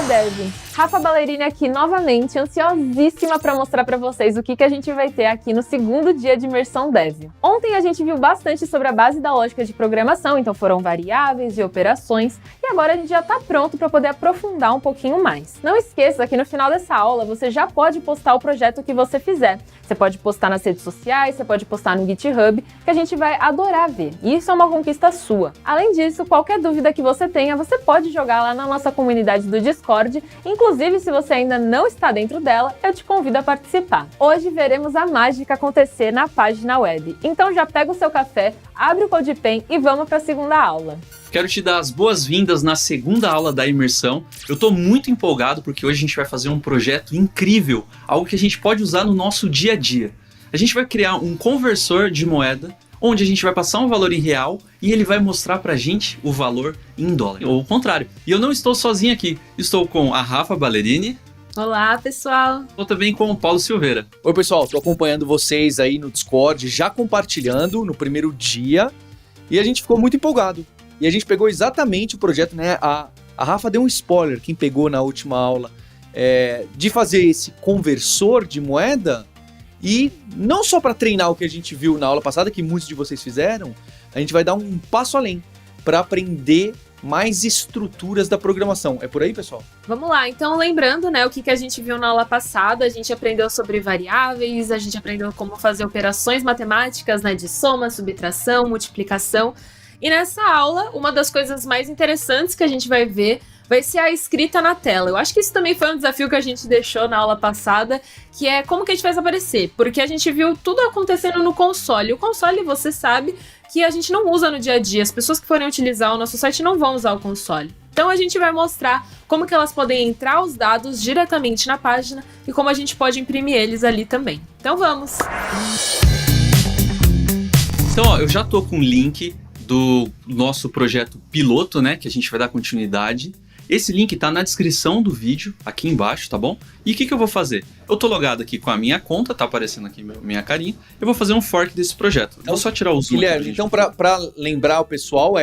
Olá, Dev! Rafa Ballerini aqui novamente, ansiosíssima para mostrar para vocês o que a gente vai ter aqui no segundo dia de imersão Dev. Ontem a gente viu bastante sobre a base da lógica de programação, então foram variáveis e operações, e agora a gente já está pronto para poder aprofundar um pouquinho mais. Não esqueça que no final dessa aula você já pode postar o projeto que você fizer. Você pode postar nas redes sociais, você pode postar no GitHub, que a gente vai adorar ver. E isso é uma conquista sua. Além disso, qualquer dúvida que você tenha, você pode jogar lá na nossa comunidade do Discord. Inclusive, se você ainda não está dentro dela, eu te convido a participar. Hoje veremos a mágica acontecer na página web. Então já pega o seu café, abre o CodePen e vamos para a segunda aula. Quero te dar as boas-vindas na segunda aula da imersão. Eu estou muito empolgado porque hoje a gente vai fazer um projeto incrível, algo que a gente pode usar no nosso dia a dia. A gente vai criar um conversor de moeda, onde a gente vai passar um valor em real e ele vai mostrar pra gente o valor em dólar, ou o contrário. E eu não estou sozinho aqui, estou com a Rafa Ballerini. Olá, pessoal! Estou também com o Paulo Silveira. Oi, pessoal, estou acompanhando vocês aí no Discord, já compartilhando no primeiro dia, e a gente ficou muito empolgado. E a gente pegou exatamente o projeto, né? A Rafa deu um spoiler, quem pegou na última aula, de fazer esse conversor de moeda, e não só para treinar o que a gente viu na aula passada, que muitos de vocês fizeram, a gente vai dar um passo além para aprender mais estruturas da programação. É por aí, pessoal? Vamos lá, então lembrando, né, o que a gente viu na aula passada, a gente aprendeu sobre variáveis, a gente aprendeu como fazer operações matemáticas, né, de soma, subtração, multiplicação. E nessa aula, uma das coisas mais interessantes que a gente vai ver vai ser a escrita na tela. Eu acho que isso também foi um desafio que a gente deixou na aula passada, que é como que a gente faz aparecer. Porque a gente viu tudo acontecendo no console. O console, você sabe que a gente não usa no dia a dia. As pessoas que forem utilizar o nosso site não vão usar o console. Então a gente vai mostrar como que elas podem entrar os dados diretamente na página e como a gente pode imprimir eles ali também. Então vamos! Então, ó, eu já tô com o link do nosso projeto piloto, né, que a gente vai dar continuidade. Esse link tá na descrição do vídeo, aqui embaixo, tá bom? E o que eu vou fazer? Eu tô logado aqui com a minha conta, tá aparecendo aqui minha carinha. Eu vou fazer um fork desse projeto. Então, vou só tirar o zoom. Guilherme, então pra lembrar o pessoal,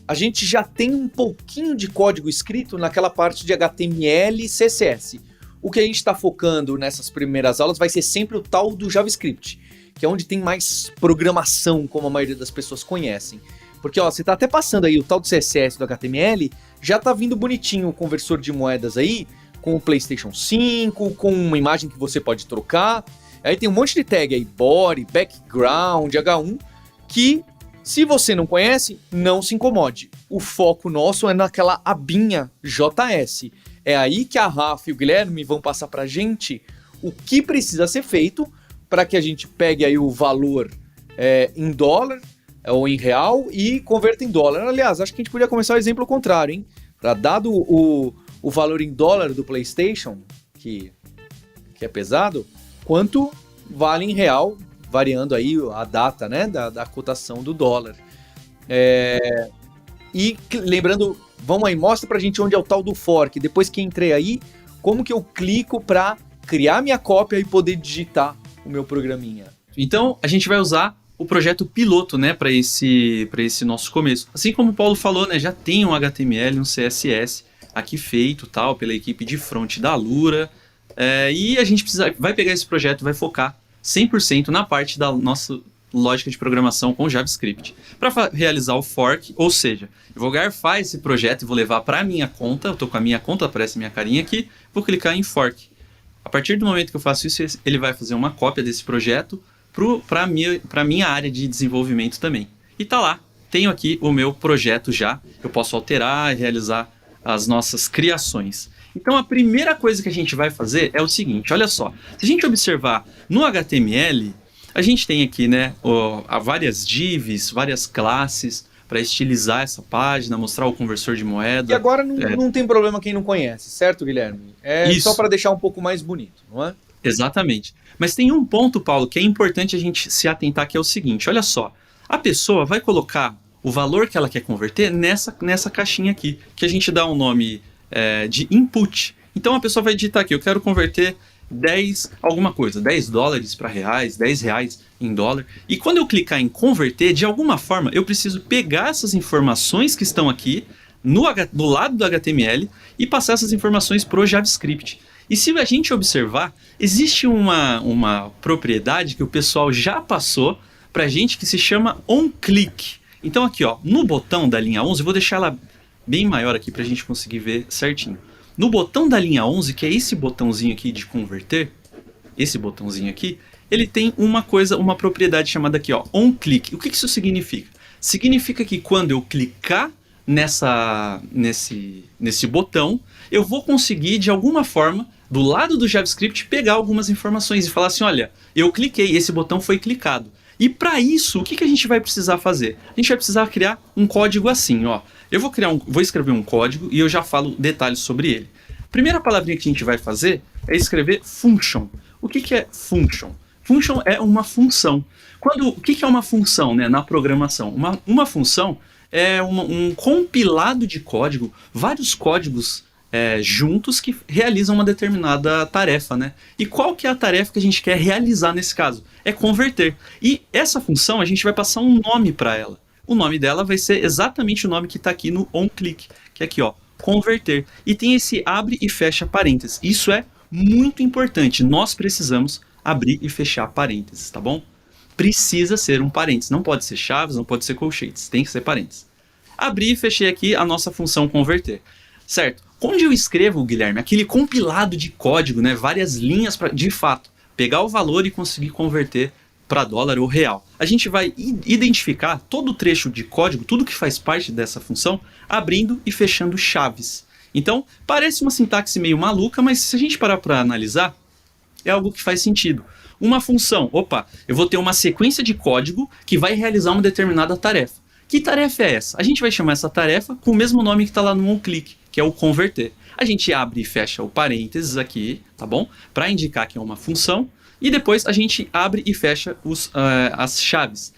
a gente já tem um pouquinho de código escrito naquela parte de HTML e CSS. O que a gente está focando nessas primeiras aulas vai ser sempre o tal do JavaScript, que é onde tem mais programação, como a maioria das pessoas conhecem. Porque, ó, você tá até passando aí o tal do CSS do HTML, já tá vindo bonitinho o conversor de moedas aí, com o PlayStation 5, com uma imagem que você pode trocar. Aí tem um monte de tag aí, body, background, H1, que, se você não conhece, não se incomode. O foco nosso é naquela abinha JS. É aí que a Rafa e o Guilherme vão passar pra gente o que precisa ser feito para que a gente pegue aí o valor em dólar, ou em real, e converta em dólar. Aliás, acho que a gente podia começar o exemplo contrário, hein? Dado o valor em dólar do PlayStation, que é pesado, quanto vale em real, variando aí a data, né, da cotação do dólar. E lembrando, vamos aí, mostra pra gente onde é o tal do fork. Depois que entrei aí, como que eu clico para criar minha cópia e poder digitar o meu programinha? Então, a gente vai usar o projeto piloto, né, para esse nosso começo. Assim como o Paulo falou, né, já tem um HTML, um CSS aqui feito, tal, pela equipe de front da Lura, e a gente vai pegar esse projeto e vai focar 100% na parte da nossa lógica de programação com JavaScript. Para realizar o fork, ou seja, eu vou garfar esse projeto e vou levar para a minha conta, eu estou com a minha conta, aparece minha carinha aqui, vou clicar em fork. A partir do momento que eu faço isso, ele vai fazer uma cópia desse projeto para minha área de desenvolvimento também. E tá lá, tenho aqui o meu projeto já, eu posso alterar e realizar as nossas criações. Então a primeira coisa que a gente vai fazer é o seguinte, olha só, se a gente observar no HTML, a gente tem aqui, né, várias divs, várias classes para estilizar essa página, mostrar o conversor de moeda. E agora não tem problema quem não conhece, certo, Guilherme? Isso. Só para deixar um pouco mais bonito, não é? Exatamente. Mas tem um ponto, Paulo, que é importante a gente se atentar, que é o seguinte, olha só, a pessoa vai colocar o valor que ela quer converter nessa caixinha aqui, que a gente dá um nome de input. Então a pessoa vai digitar aqui, eu quero converter 10 alguma coisa, 10 dólares para reais, 10 reais em dólar. E quando eu clicar em converter, de alguma forma eu preciso pegar essas informações que estão aqui no lado do HTML e passar essas informações para o JavaScript. E se a gente observar, existe uma propriedade que o pessoal já passou para a gente que se chama onClick. Então aqui, ó, no botão da linha 11, eu vou deixar ela bem maior aqui para a gente conseguir ver certinho. No botão da linha 11, que é esse botãozinho aqui de converter, esse botãozinho aqui, ele tem uma propriedade chamada aqui, ó, onClick. O que isso significa? Significa que quando eu clicar nesse botão, eu vou conseguir, de alguma forma, do lado do JavaScript, pegar algumas informações e falar assim, olha, eu cliquei, esse botão foi clicado. E para isso, o que a gente vai precisar fazer? A gente vai precisar criar um código assim, ó. Eu vou escrever um código e eu já falo detalhes sobre ele. Primeira palavrinha que a gente vai fazer é escrever function. O que é function? Function é uma função. O que é uma função, né, na programação? Uma função é um compilado de código, vários códigos juntos que realizam uma determinada tarefa, né? E qual que é a tarefa que a gente quer realizar nesse caso? É converter. E essa função a gente vai passar um nome para ela. O nome dela vai ser exatamente o nome que está aqui no onClick, que é aqui, ó, converter. E tem esse abre e fecha parênteses. Isso é muito importante. Nós precisamos abrir e fechar parênteses, tá bom? Precisa ser um parênteses. Não pode ser chaves, não pode ser colchetes. Tem que ser parênteses. Abri e fechei aqui a nossa função converter. Certo? Onde eu escrevo, Guilherme, aquele compilado de código, né, várias linhas para, de fato, pegar o valor e conseguir converter para dólar ou real. A gente vai identificar todo o trecho de código, tudo que faz parte dessa função, abrindo e fechando chaves. Então, parece uma sintaxe meio maluca, mas se a gente parar para analisar, é algo que faz sentido. Uma função, eu vou ter uma sequência de código que vai realizar uma determinada tarefa. Que tarefa é essa? A gente vai chamar essa tarefa com o mesmo nome que está lá no onClick, que é o converter. A gente abre e fecha o parênteses aqui, tá bom? Para indicar que é uma função. E depois a gente abre e fecha as chaves.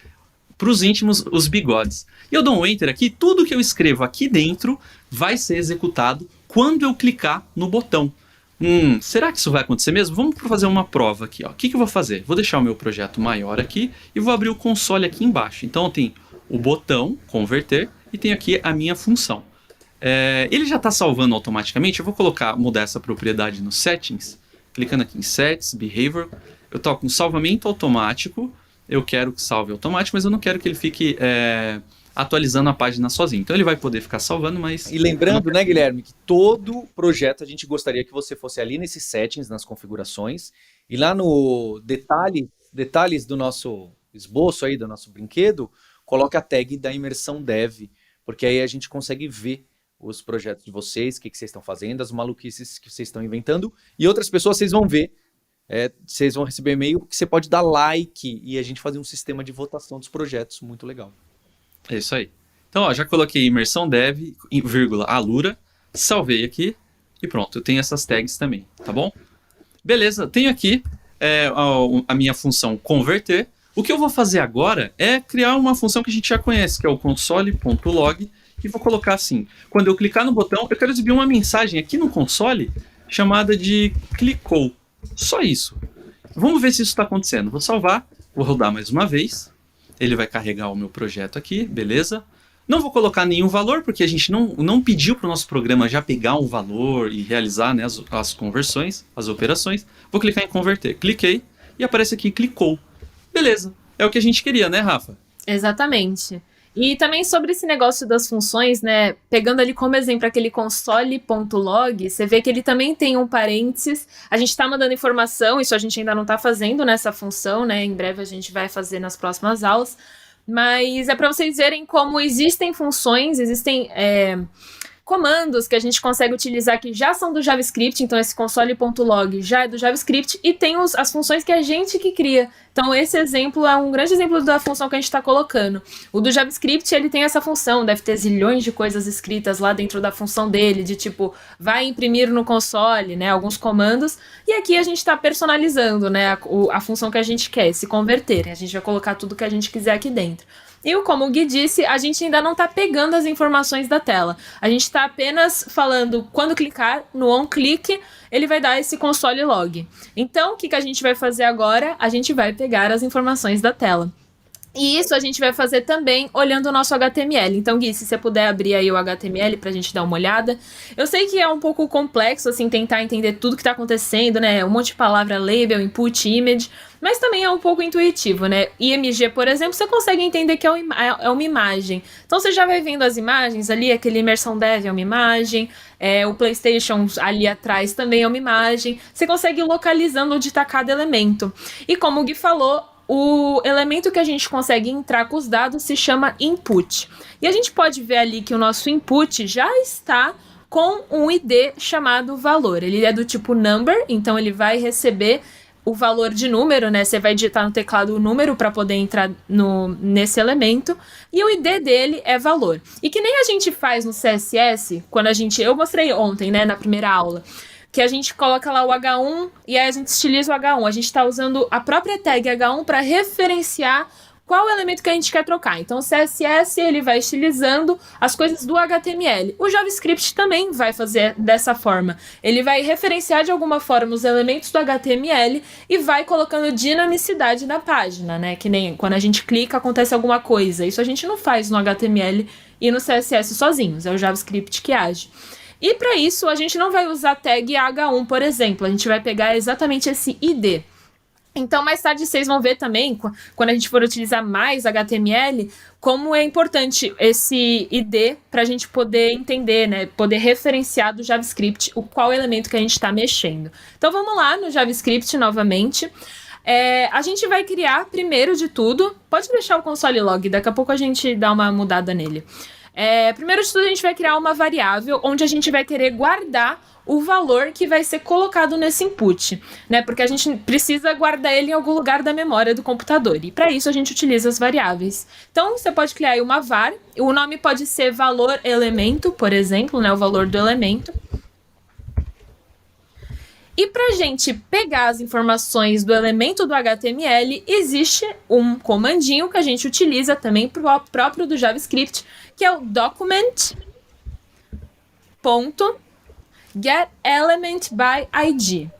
Para os íntimos, os bigodes. E eu dou um Enter aqui, tudo que eu escrevo aqui dentro vai ser executado quando eu clicar no botão. Será que isso vai acontecer mesmo? Vamos fazer uma prova aqui. O que eu vou fazer? Vou deixar o meu projeto maior aqui e vou abrir o console aqui embaixo. Então tem o botão, converter, e tem aqui a minha função. Ele já está salvando automaticamente. Eu vou mudar essa propriedade nos settings. Clicando aqui em Sets, Behavior, eu toco no salvamento automático. Eu quero que salve automático, mas eu não quero que ele fique atualizando a página sozinho. Então ele vai poder ficar salvando, mas... E lembrando, né, Guilherme, que todo projeto a gente gostaria que você fosse ali nesses settings, nas configurações, e lá no detalhes do nosso esboço aí, do nosso brinquedo, coloque a tag da imersão dev, porque aí a gente consegue ver os projetos de vocês, o que vocês estão fazendo, as maluquices que vocês estão inventando, e outras pessoas vocês vão ver, vocês vão receber e-mail que você pode dar like e a gente fazer um sistema de votação dos projetos, muito legal. É isso aí. Então, ó, já coloquei imersão dev, vírgula, Alura, salvei aqui e pronto, eu tenho essas tags também, tá bom? Beleza, tenho aqui a minha função converter. O que eu vou fazer agora é criar uma função que a gente já conhece, que é o console.log, e vou colocar assim, quando eu clicar no botão, eu quero exibir uma mensagem aqui no console chamada de clicou. Só isso. Vamos ver se isso está acontecendo. Vou salvar, vou rodar mais uma vez. Ele vai carregar o meu projeto aqui, beleza? Não vou colocar nenhum valor, porque a gente não pediu para o nosso programa já pegar um valor e realizar, né, as conversões, as operações. Vou clicar em converter. Cliquei e aparece aqui, clicou. Beleza. É o que a gente queria, né, Rafa? Exatamente. E também sobre esse negócio das funções, né, pegando ali como exemplo aquele console.log, você vê que ele também tem um parênteses, a gente tá mandando informação, isso a gente ainda não tá fazendo nessa função, né, em breve a gente vai fazer nas próximas aulas, mas é para vocês verem como existem funções, existem comandos que a gente consegue utilizar que já são do JavaScript, então esse console.log já é do JavaScript, e tem as funções que a gente que cria. Então esse exemplo é um grande exemplo da função que a gente está colocando. O do JavaScript, ele tem essa função, deve ter zilhões de coisas escritas lá dentro da função dele, de tipo, vai imprimir no console, né, alguns comandos, e aqui a gente está personalizando, né, a função que a gente quer, se converter, a gente vai colocar tudo que a gente quiser aqui dentro. E como o Gui disse, a gente ainda não está pegando as informações da tela. A gente está apenas falando, quando clicar no onClick, ele vai dar esse console log. Então, o que a gente vai fazer agora? A gente vai pegar as informações da tela. E isso a gente vai fazer também olhando o nosso HTML. Então, Gui, se você puder abrir aí o HTML pra gente dar uma olhada. Eu sei que é um pouco complexo, assim, tentar entender tudo que tá acontecendo, né? Um monte de palavra, label, input, image, mas também é um pouco intuitivo, né? IMG, por exemplo, você consegue entender que é uma imagem. Então, você já vai vendo as imagens ali, aquele imersão dev é uma imagem, o PlayStation ali atrás também é uma imagem. Você consegue ir localizando onde tá cada elemento. E como o Gui falou, o elemento que a gente consegue entrar com os dados se chama input. E a gente pode ver ali que o nosso input já está com um ID chamado valor. Ele é do tipo number, então ele vai receber o valor de número, né? Você vai digitar no teclado o número para poder entrar nesse elemento. E o ID dele é valor. E que nem a gente faz no CSS, quando eu mostrei ontem, né, na primeira aula, que a gente coloca lá o H1 e aí a gente estiliza o H1. A gente está usando a própria tag H1 para referenciar qual elemento que a gente quer trocar. Então, o CSS ele vai estilizando as coisas do HTML. O JavaScript também vai fazer dessa forma. Ele vai referenciar de alguma forma os elementos do HTML e vai colocando dinamicidade na página, né? Que nem quando a gente clica, acontece alguma coisa. Isso a gente não faz no HTML e no CSS sozinhos. É o JavaScript que age. E para isso, a gente não vai usar tag H1, por exemplo. A gente vai pegar exatamente esse ID. Então, mais tarde, vocês vão ver também, quando a gente for utilizar mais HTML, como é importante esse ID para a gente poder entender, né? Poder referenciar do JavaScript qual elemento que a gente está mexendo. Então, vamos lá no JavaScript novamente. A gente vai criar, primeiro de tudo... Pode deixar o console log, daqui a pouco a gente dá uma mudada nele. Primeiro de tudo, a gente vai criar uma variável onde a gente vai querer guardar o valor que vai ser colocado nesse input, né? Porque a gente precisa guardar ele em algum lugar da memória do computador. E para isso a gente utiliza as variáveis. Então você pode criar aí uma var. O nome pode ser valor elemento, por exemplo, né? O valor do elemento. E para a gente pegar as informações do elemento do HTML, existe um comandinho que a gente utiliza também próprio do JavaScript, que é o document.getElementById.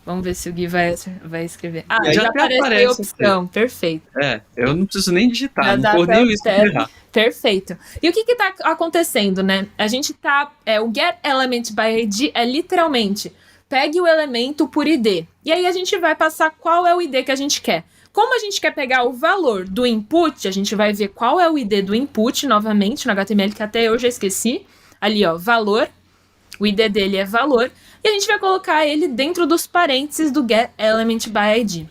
Vamos ver se o Gui vai escrever. Já apareceu a opção. Aqui. Perfeito. Eu não preciso nem digitar, Já não vou nem isso errar. Perfeito. E o que está acontecendo, né? A gente tá... o getElementById é literalmente... Pegue o elemento por ID. E aí a gente vai passar qual é o ID que a gente quer. Como a gente quer pegar o valor do input, a gente vai ver qual é o ID do input, novamente, no HTML, que até eu já esqueci. Ali, ó, valor. O ID dele é valor. E a gente vai colocar ele dentro dos parênteses do getElementById.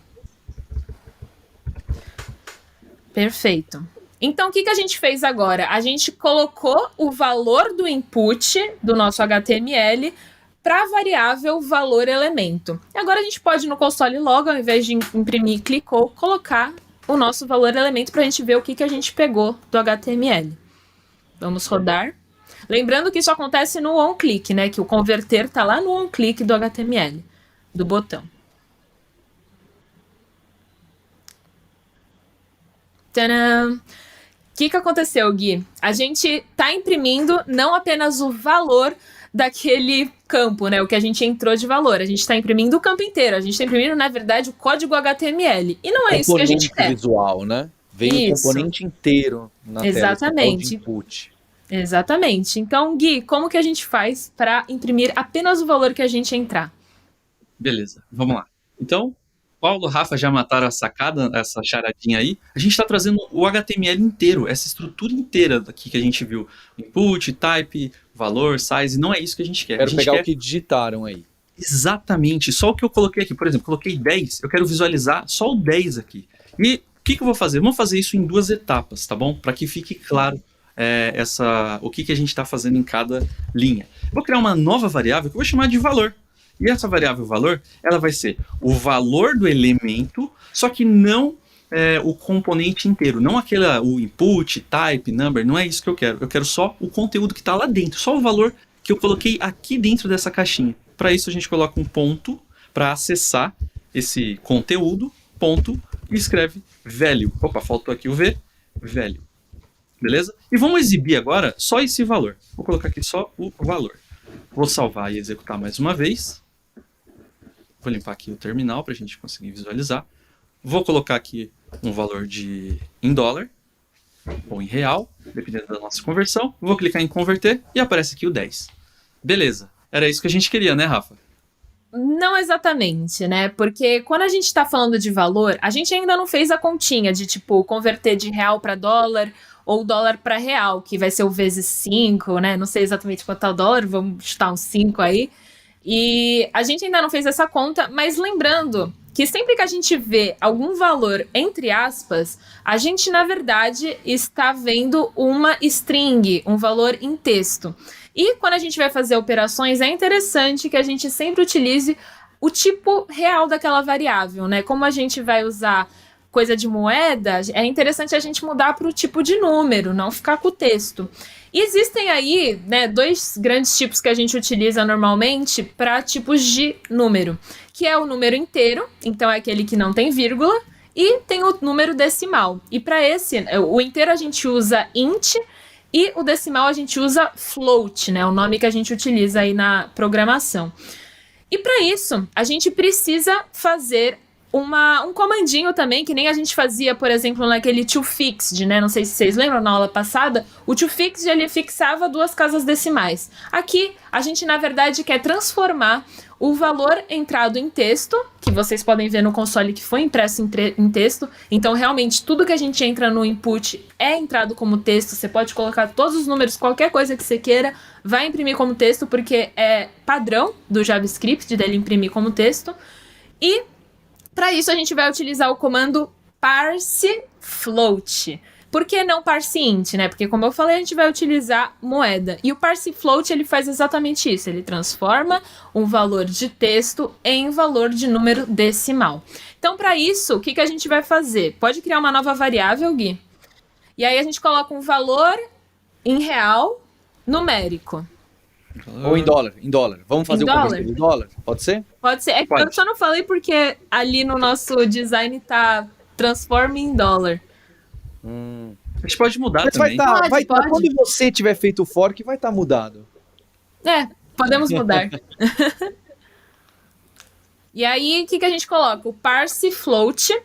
Perfeito. Então, o que a gente fez agora? A gente colocou o valor do input do nosso HTML para a variável valor elemento. E agora a gente pode no console log, ao invés de imprimir clicou, colocar o nosso valor elemento para a gente ver o que a gente pegou do HTML. Vamos rodar. Lembrando que isso acontece no onClick, né? Que o converter está lá no onClick do HTML, do botão. Tadã! O que aconteceu, Gui? A gente está imprimindo não apenas o valor daquele campo, né? O que a gente entrou de valor. A gente está imprimindo o campo inteiro. A gente está imprimindo, na verdade, o código HTML. E não é isso que a gente quer. Visual, né? Vem o componente inteiro na Exatamente. tela de input. Exatamente. Então, Gui, como que a gente faz para imprimir apenas o valor que a gente entrar? Beleza, vamos lá. Então, Paulo, Rafa já mataram a sacada, essa charadinha aí. A gente está trazendo o HTML inteiro, essa estrutura inteira daqui que a gente viu. Input, type, valor, size, não é isso que a gente quer. Quero pegar o que digitaram aí. Exatamente, só o que eu coloquei aqui. Por exemplo, coloquei 10, eu quero visualizar só o 10 aqui. E o que eu vou fazer? Vamos fazer isso em 2 etapas, tá bom? Para que fique claro o que a gente está fazendo em cada linha. Vou criar uma nova variável que eu vou chamar de valor. E essa variável valor, ela vai ser o valor do elemento, só que não o componente inteiro. Não o input, type, number, não é isso que eu quero. Eu quero só o conteúdo que está lá dentro, só o valor que eu coloquei aqui dentro dessa caixinha. Para isso a gente coloca um ponto para acessar esse conteúdo, ponto, e escreve value. Opa, faltou aqui o V, value. Beleza? E vamos exibir agora só esse valor. Vou colocar aqui só o valor. Vou salvar e executar mais uma vez. Vou limpar aqui o terminal para a gente conseguir visualizar. Vou colocar aqui um valor em dólar ou em real, dependendo da nossa conversão. Vou clicar em converter e aparece aqui o 10. Beleza. Era isso que a gente queria, né, Rafa? Não exatamente, né? Porque quando a gente tá falando de valor, a gente ainda não fez a continha de, tipo, converter de real para dólar ou dólar para real, que vai ser o vezes 5, né? Não sei exatamente quanto é o dólar, vamos chutar uns 5 aí. E a gente ainda não fez essa conta, mas lembrando que sempre que a gente vê algum valor entre aspas, a gente, na verdade, está vendo uma string, um valor em texto. E quando a gente vai fazer operações, é interessante que a gente sempre utilize o tipo real daquela variável, né? Como a gente vai usar coisa de moeda, é interessante a gente mudar para o tipo de número, não ficar com o texto. E existem aí, né, 2 grandes tipos que a gente utiliza normalmente para tipos de número, que é o número inteiro, então é aquele que não tem vírgula, e tem o número decimal. E para esse, o inteiro a gente usa int, e o decimal a gente usa float, né? O nome que a gente utiliza aí na programação. E para isso, a gente precisa fazer um comandinho também, que nem a gente fazia, por exemplo, naquele toFixed, né? Não sei se vocês lembram, na aula passada, o toFixed ele fixava 2 casas decimais. Aqui, a gente, na verdade, quer transformar o valor entrado em texto, que vocês podem ver no console que foi impresso em texto. Então, realmente, tudo que a gente entra no input é entrado como texto. Você pode colocar todos os números, qualquer coisa que você queira, vai imprimir como texto, porque é padrão do JavaScript dele imprimir como texto. E para isso, a gente vai utilizar o comando parsefloat. Por que não parseInt, né? Porque, como eu falei, a gente vai utilizar moeda. E o parsefloat, ele faz exatamente isso. Ele transforma um valor de texto em valor de número decimal. Então, para isso, o que a gente vai fazer? Pode criar uma nova variável, Gui. E aí, a gente coloca um valor em real numérico. Ou em dólar, em dólar. Vamos fazer Em o conversor em dólar? Pode ser? Pode ser. É que eu só não falei porque ali no nosso design tá transforma em dólar. A gente pode mudar Mas também. vai tá, Pode. quando você tiver feito o fork, vai estar mudado. Podemos mudar. E aí, o que a gente coloca? O parsefloat.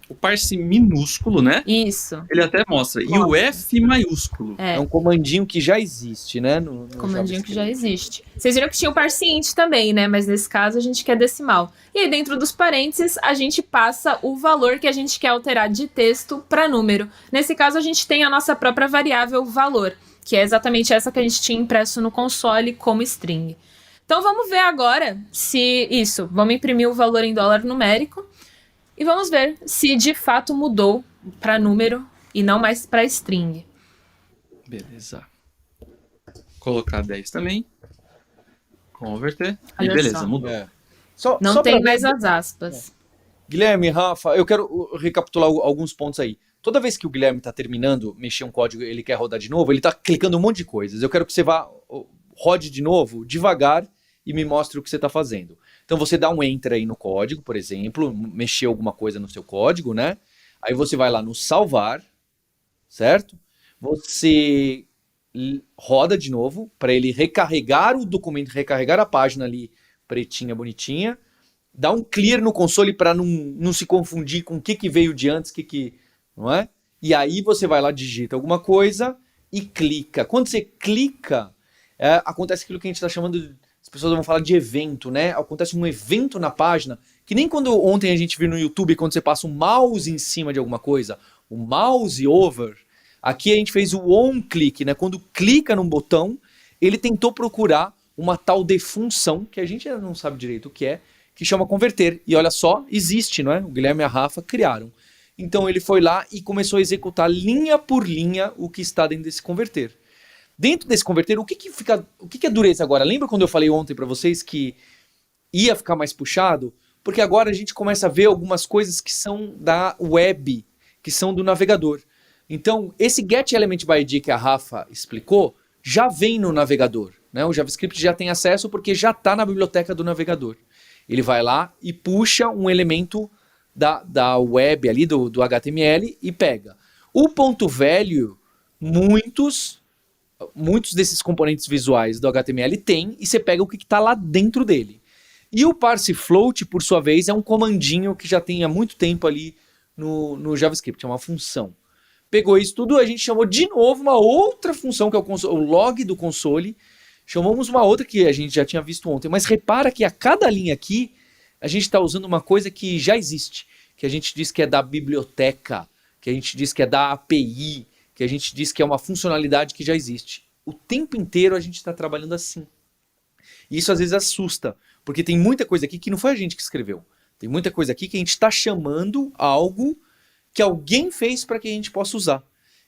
O parse minúsculo, né? Isso. Ele até mostra. E o F maiúsculo. É um comandinho que já existe, né? No comandinho que já JavaScript. existe. Vocês viram que tinha o parseInt também, né? Mas nesse caso a gente quer decimal. E aí dentro dos parênteses a gente passa o valor que a gente quer alterar de texto para número. Nesse caso a gente tem a nossa própria variável valor, que é exatamente essa que a gente tinha impresso no console como string. Então vamos ver agora se isso. Vamos imprimir o valor em dólar numérico e vamos ver se de fato mudou para número e não mais para string. Beleza. Colocar 10 também. Converter. Olha e beleza, só. mudou. Não Só tem pra mais ver- as aspas. Guilherme, Rafa, eu quero recapitular alguns pontos aí. Toda vez que o Guilherme está terminando, mexer um código, ele quer rodar de novo, ele está clicando um monte de coisas. Eu quero que você rode de novo, devagar, e me mostre o que você está fazendo. Então você dá um enter aí no código, por exemplo, mexer alguma coisa no seu código, né? Aí você vai lá no salvar, certo? Você roda de novo para ele recarregar o documento, recarregar a página ali pretinha, bonitinha. Dá um clear no console para não se confundir com o que veio de antes, não é? E aí você vai lá, digita alguma coisa e clica. Quando você clica, acontece aquilo que a gente está chamando, as pessoas vão falar de evento, né? Acontece um evento na página, que nem quando ontem a gente viu no YouTube, quando você passa um mouse em cima de alguma coisa, o mouse over, aqui a gente fez o on-click, né? Quando clica num botão, ele tentou procurar uma tal de função, que a gente ainda não sabe direito o que chama converter. E olha só, existe, não é? O Guilherme e a Rafa criaram. Então ele foi lá e começou a executar linha por linha o que está dentro desse converter. Dentro desse converter, o que é dureza agora? Lembra quando eu falei ontem para vocês que ia ficar mais puxado? Porque agora a gente começa a ver algumas coisas que são da web, que são do navegador. Então, esse getElementById que a Rafa explicou, já vem no navegador, né? O JavaScript já tem acesso porque já está na biblioteca do navegador. Ele vai lá e puxa um elemento da web ali, do HTML, e pega. O ponto value, muitos desses componentes visuais do HTML tem, e você pega o que está lá dentro dele. E o parsefloat, por sua vez, é um comandinho que já tem há muito tempo ali no JavaScript, é uma função. Pegou isso tudo, a gente chamou de novo uma outra função, que é o log do console. Chamamos uma outra que a gente já tinha visto ontem, mas repara que a cada linha aqui, a gente está usando uma coisa que já existe, que a gente diz que é da biblioteca, que a gente diz que é da API, que a gente diz que é uma funcionalidade que já existe. O tempo inteiro a gente está trabalhando assim. E isso às vezes assusta, porque tem muita coisa aqui que não foi a gente que escreveu. Tem muita coisa aqui que a gente está chamando algo que alguém fez para que a gente possa usar.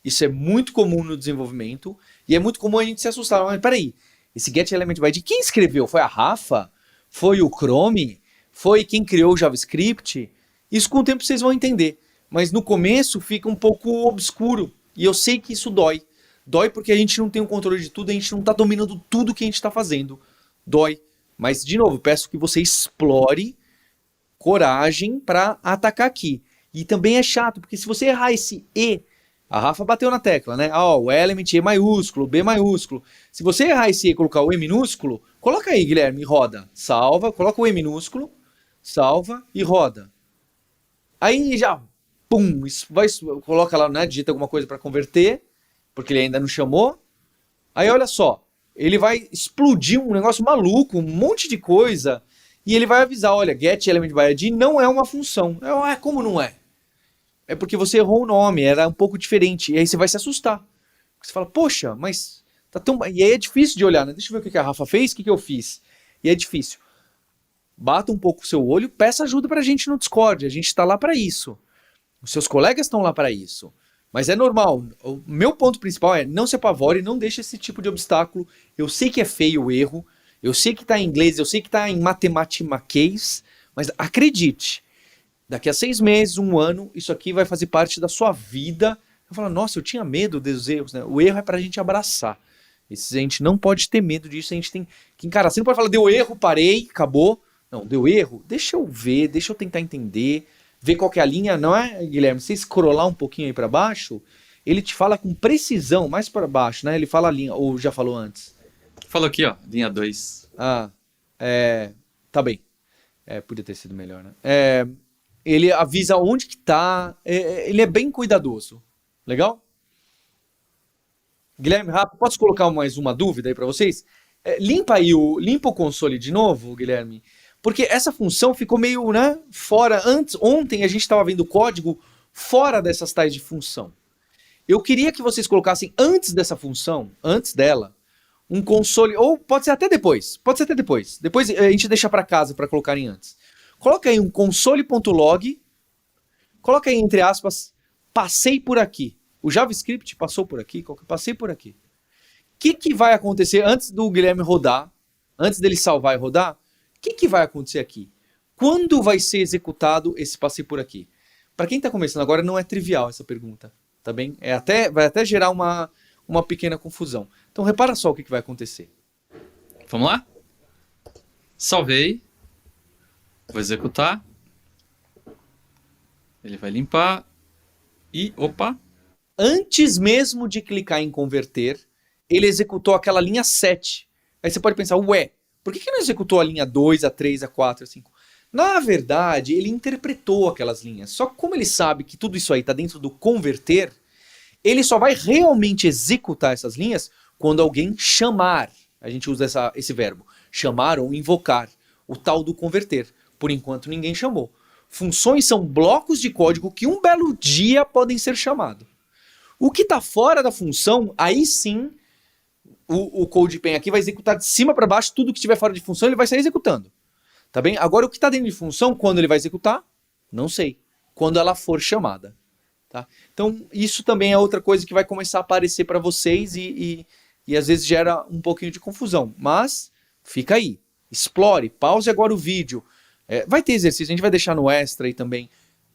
Isso é muito comum no desenvolvimento e é muito comum a gente se assustar. Mas peraí, esse getElementBy, quem escreveu? Foi a Rafa? Foi o Chrome? Foi quem criou o JavaScript? Isso com o tempo vocês vão entender. Mas no começo fica um pouco obscuro. E eu sei que isso dói. Dói porque a gente não tem o controle de tudo, a gente não está dominando tudo que a gente está fazendo. Dói. Mas, de novo, peço que você explore coragem para atacar aqui. E também é chato, porque se você errar esse E, a Rafa bateu na tecla, né? O element E maiúsculo, B maiúsculo. Se você errar esse E e colocar o E minúsculo, coloca aí, Guilherme, e roda. Salva, coloca o E minúsculo, salva e roda. Aí já, pum, coloca lá, né? Digita alguma coisa para converter, porque ele ainda não chamou. Aí olha só, ele vai explodir um negócio maluco, um monte de coisa, e ele vai avisar, olha, getElementById não é uma função. Como não é? É porque você errou o nome, era um pouco diferente. E aí você vai se assustar. Você fala, poxa, mas tá tão... E aí é difícil de olhar, né? Deixa eu ver o que a Rafa fez, o que eu fiz. E é difícil. Bata um pouco o seu olho, peça ajuda pra gente no Discord. A gente tá lá pra isso. Os seus colegas estão lá pra isso. Mas é normal. O meu ponto principal é não se apavore, não deixe esse tipo de obstáculo. Eu sei que é feio o erro. Eu sei que tá em inglês, eu sei que tá em matematimaquês. Mas acredite. Daqui a 6 meses, 1 ano, isso aqui vai fazer parte da sua vida. Eu falo, nossa, eu tinha medo dos erros, né? O erro é pra gente abraçar. A gente não pode ter medo disso, a gente tem que encarar. Você não pode falar, deu erro, parei, acabou. Não, deu erro, deixa eu ver, deixa eu tentar entender, ver qual que é a linha, não é, Guilherme? Se você scrollar um pouquinho aí pra baixo, ele te fala com precisão, mais para baixo, né? Ele fala a linha, ou já falou antes? Falou aqui, ó, linha 2. Tá bem. Podia ter sido melhor, né? Ele avisa onde que tá, ele é bem cuidadoso. Legal? Guilherme, rápido, posso colocar mais uma dúvida aí para vocês? Limpa o console de novo, Guilherme, porque essa função ficou meio, né, fora. Ontem a gente estava vendo o código fora dessas tais de função. Eu queria que vocês colocassem antes dessa função, antes dela, um console, ou pode ser até depois, depois a gente deixa para casa para colocarem antes. Coloca aí um console.log, coloca aí entre aspas, passei por aqui. O JavaScript passou por aqui, passei por aqui. O que vai acontecer antes do Guilherme rodar, antes dele salvar e rodar? O que vai acontecer aqui? Quando vai ser executado esse passei por aqui? Para quem está começando agora, não é trivial essa pergunta, tá bem? Vai até gerar uma pequena confusão. Então repara só o que vai acontecer. Vamos lá? Salvei. Vou executar. Ele vai limpar. E, opa. Antes mesmo de clicar em converter, ele executou aquela linha 7. Aí você pode pensar, ué, por que não executou a linha 2, a 3, a 4, a 5? Na verdade, ele interpretou aquelas linhas. Só que como ele sabe que tudo isso aí está dentro do converter, ele só vai realmente executar essas linhas quando alguém chamar. A gente usa esse verbo. Chamar ou invocar. O tal do converter. Por enquanto ninguém chamou. Funções são blocos de código que um belo dia podem ser chamados. O que está fora da função, aí sim, o CodePen aqui vai executar de cima para baixo, tudo que estiver fora de função ele vai sair executando. Tá bem? Agora o que está dentro de função, quando ele vai executar? Não sei. Quando ela for chamada. Tá? Então isso também é outra coisa que vai começar a aparecer para vocês e às vezes gera um pouquinho de confusão. Mas fica aí. Explore, pause agora o vídeo. Vai ter exercício, a gente vai deixar no extra aí também.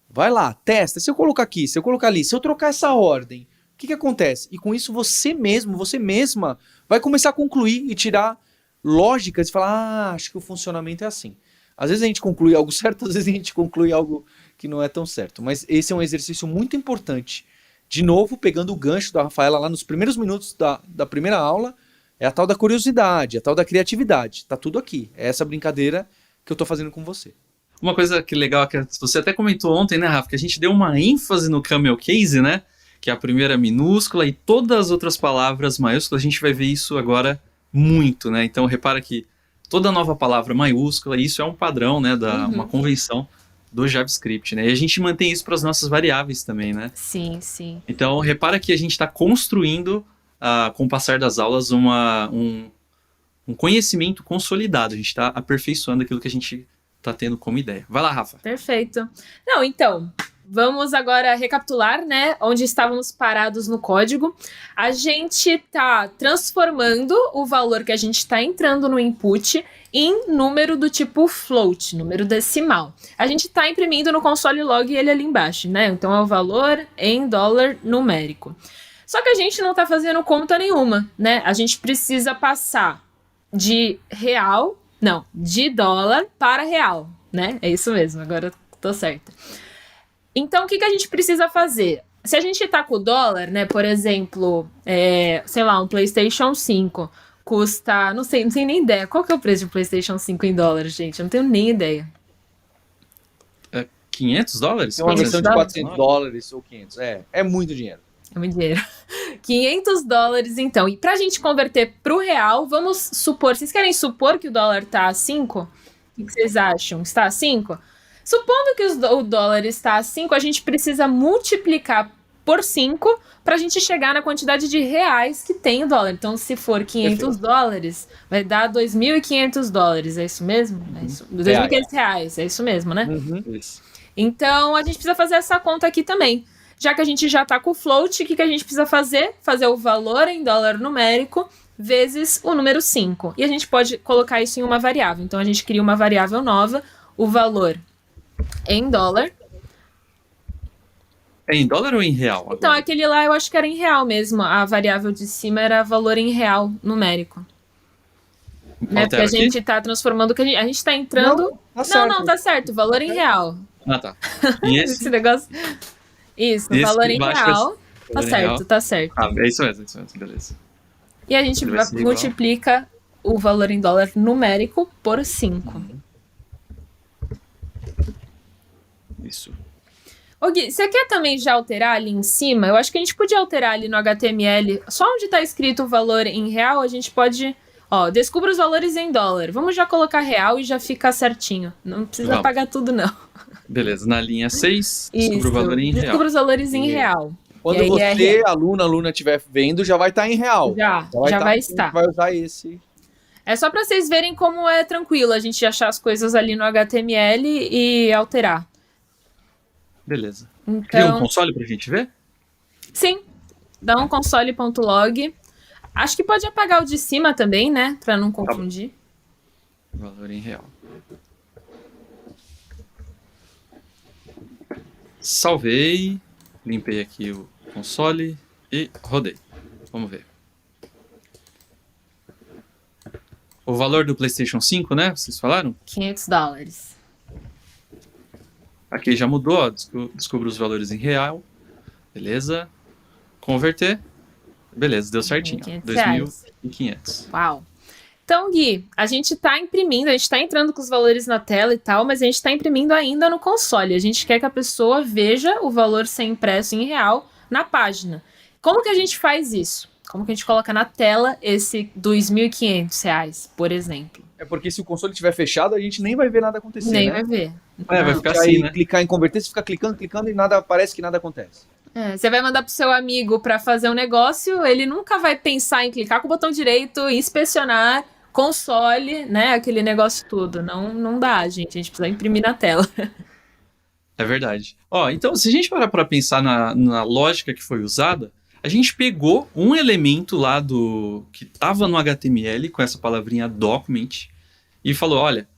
Vai lá, testa. Se eu colocar aqui, se eu colocar ali, se eu trocar essa ordem, o que acontece? E com isso você mesma, vai começar a concluir e tirar lógicas e falar, acho que o funcionamento é assim. Às vezes a gente conclui algo certo, às vezes a gente conclui algo que não é tão certo. Mas esse é um exercício muito importante. De novo, pegando o gancho da Rafaela lá nos primeiros minutos da primeira aula, é a tal da curiosidade, a tal da criatividade. Tá tudo aqui. É essa brincadeira que eu tô fazendo com você. Uma coisa que legal é que você até comentou ontem, né, Rafa, que a gente deu uma ênfase no camel case, né, que é a primeira minúscula e todas as outras palavras maiúsculas, a gente vai ver isso agora muito, né? Então repara que toda nova palavra maiúscula, isso é um padrão, né, uma convenção do JavaScript, né? E a gente mantém isso para as nossas variáveis também, né? Sim, sim. Então repara que a gente está construindo, com o passar das aulas, um conhecimento consolidado. A gente está aperfeiçoando aquilo que a gente está tendo como ideia. Vai lá, Rafa. Perfeito. Não, então, vamos agora recapitular, né, onde estávamos parados no código. A gente está transformando o valor que a gente está entrando no input em número do tipo float, número decimal. A gente está imprimindo no console log ele ali embaixo, né? Então é o valor em dólar numérico. Só que a gente não está fazendo conta nenhuma, né? A gente precisa passar de dólar para real, né? É isso mesmo, agora eu tô certa. Então, o que a gente precisa fazer? Se a gente tá com o dólar, né, por exemplo, sei lá, um PlayStation 5 custa, não sei nem ideia. Qual que é o preço de um PlayStation 5 em dólares, gente? Eu não tenho nem ideia. $500? Tem uma versão de $400 ou 500. É muito dinheiro. É muito dinheiro. $500, então. E pra gente converter pro real, vamos supor... Vocês querem supor que o dólar tá a 5? O que vocês acham? Está a 5? Supondo que o dólar está a 5, a gente precisa multiplicar por 5 pra gente chegar na quantidade de reais que tem o dólar. Então, se for $500, vai dar $2.500. É isso mesmo? É isso. R$2.500. É isso mesmo, né? Isso. Então, a gente precisa fazer essa conta aqui também. Já que a gente já está com o float, o que a gente precisa fazer? Fazer o valor em dólar numérico vezes o número 5. E a gente pode colocar isso em uma variável. Então, a gente cria uma variável nova, o valor em dólar. É em dólar ou em real? Agora? Então, aquele lá eu acho que era em real mesmo. A variável de cima era valor em real numérico. Né? Porque a gente está transformando o que a gente está entrando... Não, tá certo. Valor em real. Ah, tá. E esse negócio... Isso, esse valor em real. Tá certo, tá certo. Ah, é isso mesmo, beleza. E a gente multiplica o valor em dólar numérico por 5. Isso. Ô Gui, você quer também já alterar ali em cima? Eu acho que a gente podia alterar ali no HTML. Só onde tá escrito o valor em real, a gente pode... Ó, descubra os valores em dólar. Vamos já colocar real e já fica certinho. Não precisa apagar tudo, não. Beleza, na linha 6, descubra o valor em real. Descubra os valores em real. Quando você, aluna, estiver vendo, já vai estar em real. Já vai estar. Vai usar esse. É só para vocês verem como é tranquilo a gente achar as coisas ali no HTML e alterar. Beleza. Então, cria um console pra gente ver? Sim. Dá um console.log. Acho que pode apagar o de cima também, né? Pra não confundir. Valor em real. Salvei. Limpei aqui o console e rodei. Vamos ver. O valor do PlayStation 5, né? Vocês falaram? $500. Aqui já mudou, ó. Descubra os valores em real. Beleza. Converter. Beleza, deu certinho. $2.500. Uau. Então, Gui, a gente tá imprimindo, a gente tá entrando com os valores na tela e tal, mas a gente tá imprimindo ainda no console. A gente quer que a pessoa veja o valor ser impresso em real na página. Como que a gente faz isso? Como que a gente coloca na tela esse R$2.500, por exemplo? É porque se o console estiver fechado, a gente nem vai ver nada acontecer, Nem né? vai ver. Vai ficar assim, né? Clicar em converter, você fica clicando e nada, parece que nada acontece. Você vai mandar pro seu amigo para fazer um negócio, ele nunca vai pensar em clicar com o botão direito, inspecionar, console, né? Aquele negócio tudo. Não dá, gente. A gente precisa imprimir na tela. É verdade. Ó, então, se a gente parar para pensar na lógica que foi usada, a gente pegou um elemento lá que estava no HTML com essa palavrinha document e falou, olha,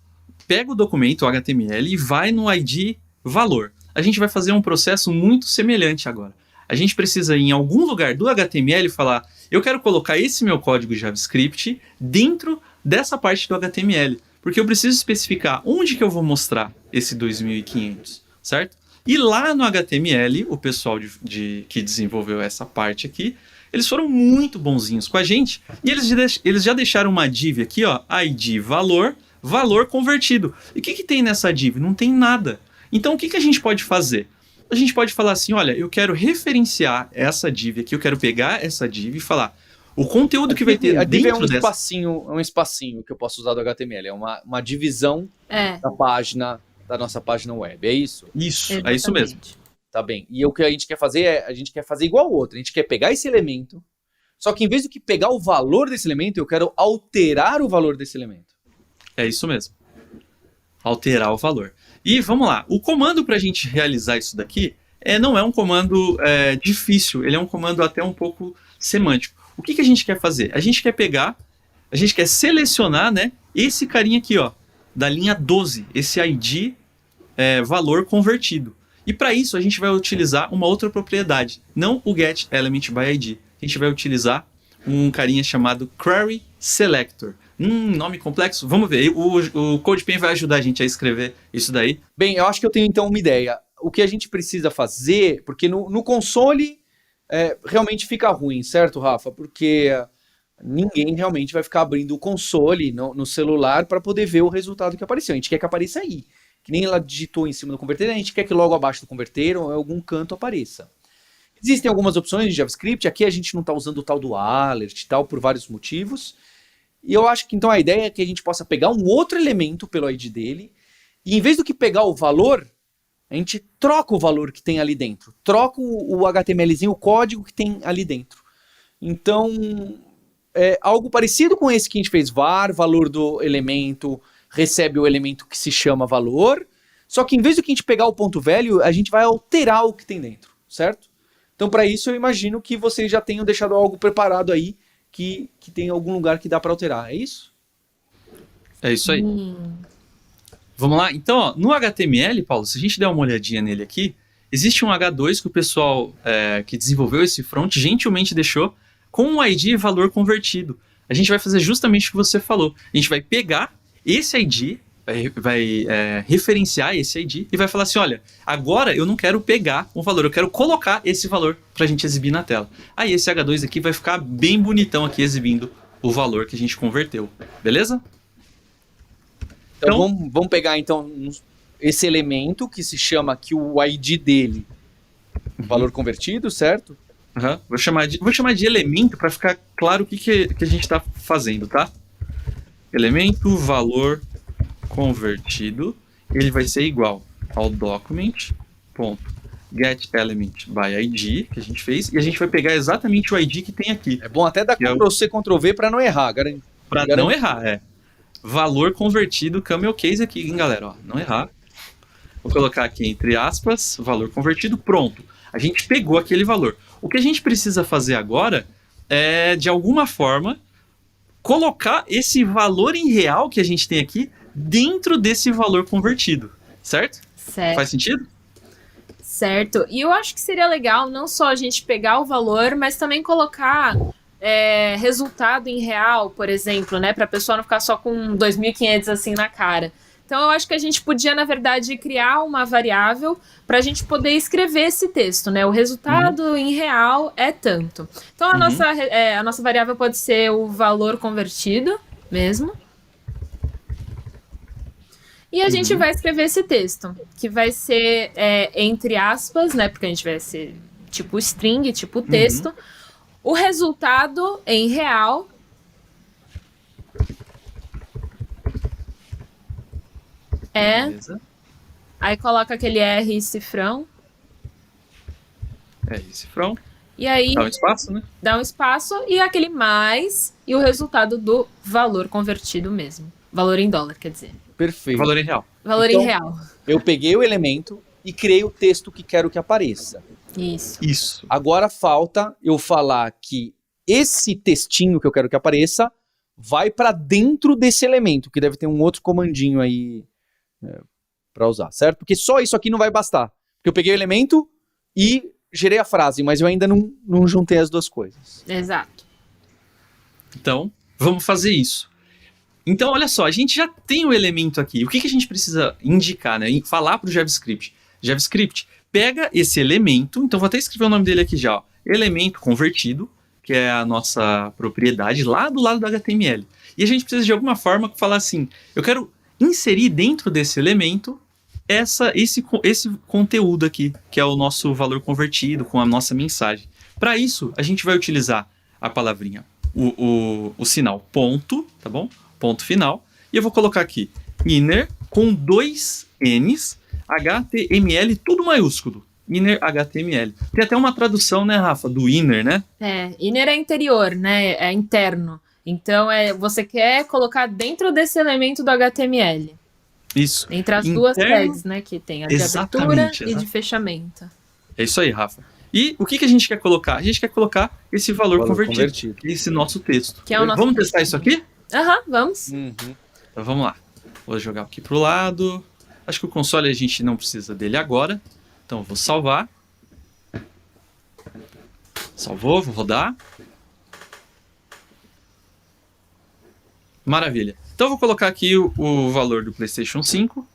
pega o documento, o HTML, e vai no ID valor. A gente vai fazer um processo muito semelhante agora. A gente precisa ir em algum lugar do HTML falar, eu quero colocar esse meu código JavaScript dentro dessa parte do HTML, porque eu preciso especificar onde que eu vou mostrar esse 2.500, certo? E lá no HTML, o pessoal que desenvolveu essa parte aqui, eles foram muito bonzinhos com a gente, e eles já deixaram uma div aqui, ó, ID valor, valor convertido. E o que tem nessa div? Não tem nada. Então, o que a gente pode fazer? A gente pode falar assim, olha, eu quero referenciar essa div aqui, eu quero pegar essa div e falar o conteúdo que vai ter a div dentro é um espacinho que eu posso usar do HTML, é uma divisão da página, da nossa página web, é isso? Isso, Exatamente. é isso mesmo. Tá bem. E o que a gente quer fazer a gente quer fazer igual ao outro, a gente quer pegar esse elemento, só que em vez do que pegar o valor desse elemento, eu quero alterar o valor desse elemento. É isso mesmo. Alterar o valor. E vamos lá, o comando para a gente realizar isso daqui não é um comando difícil, ele é um comando até um pouco semântico. O que a gente quer fazer? A gente quer selecionar, né, esse carinha aqui, ó, da linha 12, esse ID valor convertido. E para isso a gente vai utilizar uma outra propriedade, não o getElementById. A gente vai utilizar um carinha chamado Query Selector. Nome complexo? Vamos ver. O CodePen vai ajudar a gente a escrever isso daí. Bem, eu acho que eu tenho então uma ideia. O que a gente precisa fazer, porque no console realmente fica ruim, certo, Rafa? Porque ninguém realmente vai ficar abrindo o console no celular para poder ver o resultado que apareceu. A gente quer que apareça aí. Que nem ela digitou em cima do converter, a gente quer que logo abaixo do converter ou em algum canto apareça. Existem algumas opções de JavaScript, aqui a gente não está usando o tal do alert e tal, por vários motivos. E eu acho que então a ideia é que a gente possa pegar um outro elemento pelo ID dele, e em vez do que pegar o valor, a gente troca o valor que tem ali dentro. Troca o HTMLzinho, o código que tem ali dentro. Então, é algo parecido com esse que a gente fez, var, valor do elemento, recebe o elemento que se chama valor, só que em vez do que a gente pegar o ponto velho, a gente vai alterar o que tem dentro, certo? Então, para isso, eu imagino que vocês já tenham deixado algo preparado aí, que tem algum lugar que dá para alterar, é isso? É isso aí. Vamos lá? Então, ó, no HTML, Paulo, se a gente der uma olhadinha nele aqui, existe um H2 que o pessoal que desenvolveu esse front gentilmente deixou com um ID valor convertido. A gente vai fazer justamente o que você falou. A gente vai pegar esse ID, vai referenciar esse ID e vai falar assim, olha, agora eu não quero pegar um valor, eu quero colocar esse valor para a gente exibir na tela. Aí esse H2 aqui vai ficar bem bonitão aqui exibindo o valor que a gente converteu, beleza? Então vamos pegar então esse elemento que se chama aqui o ID dele, valor convertido, certo? Vou chamar de elemento para ficar claro o que a gente está fazendo, tá? Elemento valor convertido, ele vai ser igual ao document.getElementById que a gente fez, e a gente vai pegar exatamente o ID que tem aqui. É bom até dar Ctrl+C, Ctrl+V para não errar, para não errar, valor convertido, camel case aqui, hein, galera, ó, não errar. Vou colocar aqui entre aspas, valor convertido, pronto. A gente pegou aquele valor. O que a gente precisa fazer agora é, de alguma forma, colocar esse valor em real que a gente tem aqui dentro desse valor convertido, certo? Certo. Faz sentido? Certo. E eu acho que seria legal não só a gente pegar o valor, mas também colocar resultado em real, por exemplo, né? Para a pessoa não ficar só com 2.500 assim na cara. Então eu acho que a gente podia, na verdade, criar uma variável para a gente poder escrever esse texto, né? O resultado em real é tanto. Então a nossa variável pode ser o valor convertido mesmo. E a gente vai escrever esse texto, que vai ser entre aspas, né? Porque a gente vai ser tipo string, tipo texto. O resultado em real Beleza. Aí coloca aquele R cifrão. Cifrão. E aí Dá um espaço, né? dá um espaço e aquele mais e o resultado do valor convertido mesmo. Valor em dólar, quer dizer. Perfeito. Valor em real. Valor Então, em real. Eu peguei o elemento e criei o texto que quero que apareça. Isso. Agora falta eu falar que esse textinho que eu quero que apareça vai para dentro desse elemento, que deve ter um outro comandinho aí para usar, certo? Porque só isso aqui não vai bastar. Porque eu peguei o elemento e gerei a frase, mas eu ainda não juntei as duas coisas. Exato. Então, vamos fazer isso. Então, olha só, a gente já tem o elemento aqui. O que a gente precisa indicar, né? Falar para o JavaScript. JavaScript, pega esse elemento, então vou até escrever o nome dele aqui já, ó. Elemento convertido, que é a nossa propriedade lá do lado do HTML. E a gente precisa de alguma forma falar assim, eu quero inserir dentro desse elemento esse conteúdo aqui, que é o nosso valor convertido com a nossa mensagem. Para isso, a gente vai utilizar a palavrinha, o sinal ponto, tá bom? Ponto final. E eu vou colocar aqui, inner, com 2 N's, HTML, tudo maiúsculo. Inner HTML. Tem até uma tradução, né, Rafa, do inner, né? Inner é interior, né? É interno. Então, você quer colocar dentro desse elemento do HTML. Isso. Entre as duas tags, né? Que tem a de abertura e de fechamento. É isso aí, Rafa. E o que a gente quer colocar? A gente quer colocar esse valor convertido. Esse nosso texto. Que é o nosso vamos testar isso aqui? Vamos. Então vamos lá. Vou jogar aqui pro lado. Acho que o console a gente não precisa dele agora. Então eu vou salvar. Salvou, vou rodar. Maravilha. Então eu vou colocar aqui o valor do PlayStation 5.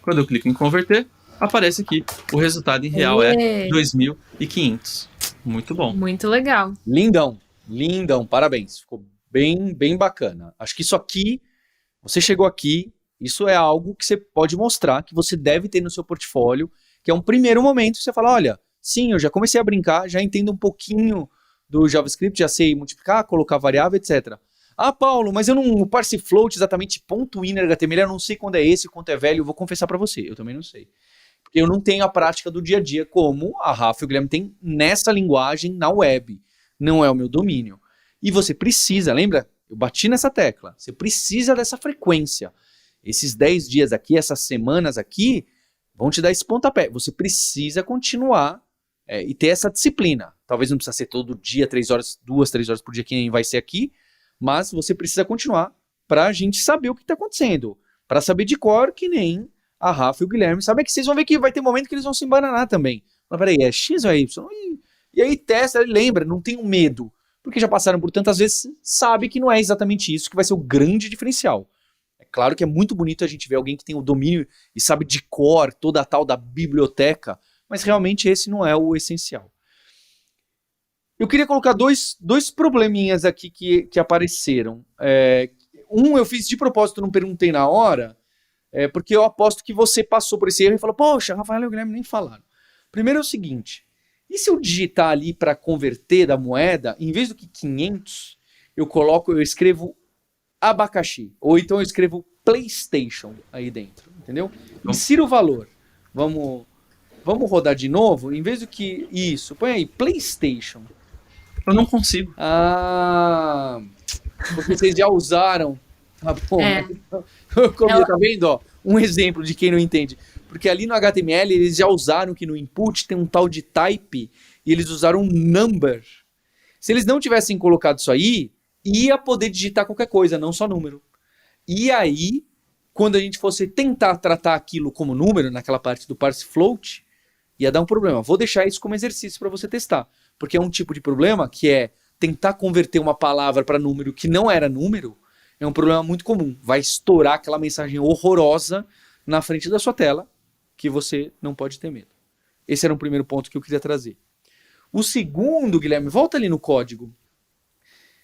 Quando eu clico em converter, aparece aqui o resultado em real é 2.500. Muito bom. Muito legal. Lindão, lindão, parabéns. Ficou bem, bem bacana. Acho que isso aqui, você chegou aqui, isso é algo que você pode mostrar, que você deve ter no seu portfólio, que é um primeiro momento que você fala, olha, sim, eu já comecei a brincar, já entendo um pouquinho do JavaScript, já sei multiplicar, colocar variável, etc. Ah, Paulo, mas eu não, o parse float exatamente ponto .inner HTML, eu não sei quando é esse, quanto é velho, eu vou confessar para você, eu também não sei. Porque eu não tenho a prática do dia a dia como a Rafa e o Guilherme tem nessa linguagem na web. Não é o meu domínio. E você precisa, lembra? Eu bati nessa tecla. Você precisa dessa frequência. Esses 10 dias aqui, essas semanas aqui, vão te dar esse pontapé. Você precisa continuar e ter essa disciplina. Talvez não precisa ser todo dia, 3 horas, 2, 3 horas por dia, que nem vai ser aqui, mas você precisa continuar para a gente saber o que está acontecendo. Para saber de cor, que nem a Rafa e o Guilherme. Sabe que vocês vão ver que vai ter momento que eles vão se embananar também. Mas peraí, é X ou é Y? E aí testa, lembra, não tenham medo. Porque já passaram por tantas vezes, sabe que não é exatamente isso que vai ser o grande diferencial. É claro que é muito bonito a gente ver alguém que tem o domínio e sabe de cor toda a tal da biblioteca, mas realmente esse não é o essencial. Eu queria colocar dois probleminhas aqui que apareceram. Eu fiz de propósito, não perguntei na hora, porque eu aposto que você passou por esse erro e falou, poxa, Rafael e o Guilherme nem falaram. Primeiro é o seguinte, e se eu digitar ali para converter da moeda, em vez do que 500, eu escrevo abacaxi, ou então eu escrevo PlayStation aí dentro, entendeu? Insira o valor. Vamos rodar de novo, em vez do que isso, põe aí PlayStation. Eu não consigo. Ah, porque vocês já usaram. Tá bom. Tá vendo? Ó, um exemplo de quem não entende. Porque ali no HTML eles já usaram que no input tem um tal de type e eles usaram um number. Se eles não tivessem colocado isso aí, ia poder digitar qualquer coisa, não só número. E aí, quando a gente fosse tentar tratar aquilo como número, naquela parte do parse float, ia dar um problema. Vou deixar isso como exercício para você testar. Porque é um tipo de problema que é tentar converter uma palavra para número que não era número, é um problema muito comum. Vai estourar aquela mensagem horrorosa na frente da sua tela que você não pode ter medo. Esse era o primeiro ponto que eu queria trazer. O segundo, Guilherme, volta ali no código.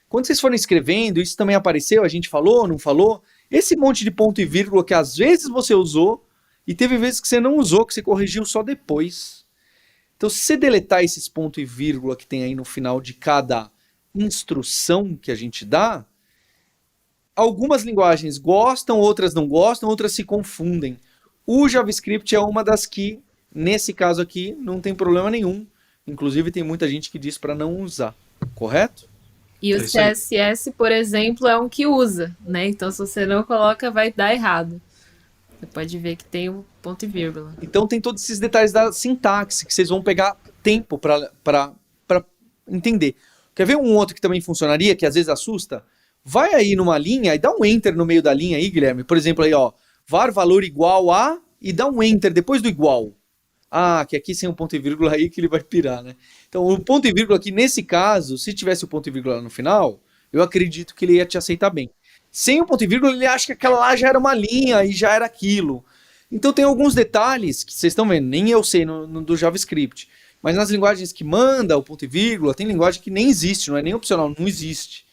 Quando vocês forem escrevendo, isso também apareceu, a gente falou, não falou, esse monte de ponto e vírgula que às vezes você usou e teve vezes que você não usou, que você corrigiu só depois. Então, se você deletar esses ponto e vírgula que tem aí no final de cada instrução que a gente dá, algumas linguagens gostam, outras não gostam, outras se confundem. O JavaScript é uma das que, nesse caso aqui, não tem problema nenhum. Inclusive, tem muita gente que diz para não usar, correto? E o CSS, por exemplo, é um que usa, né? Então, se você não coloca, vai dar errado. Você pode ver que tem o ponto e vírgula. Então tem todos esses detalhes da sintaxe que vocês vão pegar tempo para entender. Quer ver um outro que também funcionaria, que às vezes assusta? Vai aí numa linha e dá um enter no meio da linha aí, Guilherme. Por exemplo, aí, ó, var valor igual a e dá um enter depois do igual. Ah, que aqui sem um ponto e vírgula aí que ele vai pirar, né? Então o ponto e vírgula aqui, nesse caso, se tivesse o ponto e vírgula no final, eu acredito que ele ia te aceitar bem. Sem o ponto e vírgula, ele acha que aquela lá já era uma linha e já era aquilo. Então tem alguns detalhes que vocês estão vendo, nem eu sei do JavaScript. Mas nas linguagens que manda o ponto e vírgula, tem linguagem que nem existe, não é nem opcional, não existe.